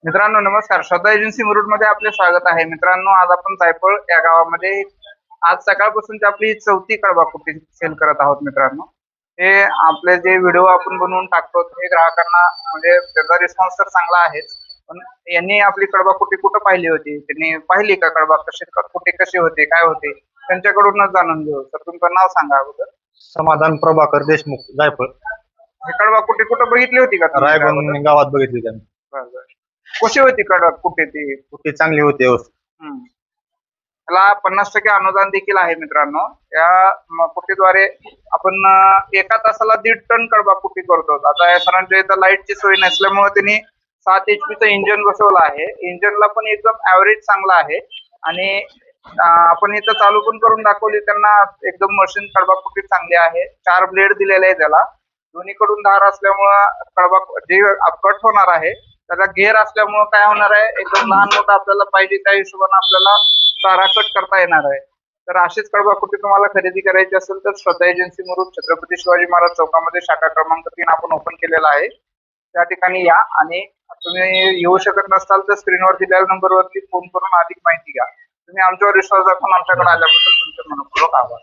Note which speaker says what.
Speaker 1: मित्रांनो नमस्कार. श्रद्धा एजन्सी मुरुड मध्ये आपले स्वागत आहे. मित्रांनो आज आपण जायफळ या गावामध्ये आज सकाळपासूनची आपली चौथी कडबा कुट्टी सेल करत आहोत. मित्रांनो हे आपले जे व्हिडिओ आपण बनवून टाकतो ते ग्राहकांना म्हणजे त्याचा रिस्पॉन्स तर चांगला आहेच, पण यांनी आपली कडबा कुट्टी कुठं पाहिली होती, त्यांनी पाहिली का कडबा कशी कुट्टी कशी होते काय होते त्यांच्याकडूनच जाणून घेऊ. तर तुमचं नाव सांगा अगोदर.
Speaker 2: समाधान प्रभाकर देशमुख जायफळ.
Speaker 1: हे कडबा कुट्टी कुठं बघितली होती का तुम्ही अगोदर?
Speaker 2: रायबन गावात बघितली त्यांनी.
Speaker 1: बरं, बरं. कशी होती कडबा कुट्टी ती?
Speaker 2: कुठे चांगली होती व्यवस्थित.
Speaker 1: त्याला 50% अनुदान देखील आहे. मित्रांनो या कुट्टीद्वारे आपण एका तासाला 1.5 टन कडबा कुट्टी करतो. आता या सरांच्या इथं लाईटची सोय नसल्यामुळे त्यांनी 7 HP चं इंजन बसवलं आहे. इंजनला पण एकदम ऍव्हरेज चांगला आहे आणि आपण इथं चालू पण करून दाखवली त्यांना. एकदम मशीन कडबा कुट्टी चांगली आहे. 4 ब्लेड दिलेले आहे त्याला. दोन्हीकडून धार असल्यामुळं कडबा जे कट होणार आहे त्याला घेर असल्यामुळं काय होणार आहे, एकदम लहान मोठं आपल्याला पाहिजे त्या हिशोबाने आपल्याला चारा कट करता येणार आहे. तर अशीच कडबा कुट्टी तुम्हाला खरेदी करायची असेल तर श्रद्धा एजन्सी मुरुड छत्रपती शिवाजी महाराज चौकामध्ये शाखा क्रमांक 3 आपण ओपन केलेला आहे. त्या ठिकाणी या आणि तुम्ही येऊ शकत नसाल तर स्क्रीनवर दिलेल्या नंबरवरती फोन करून अधिक माहिती घ्या. तुम्ही आमच्यावर विश्वास दाखवून आमच्याकडे आल्याबद्दल तुमचे मनपूर्वक आभार.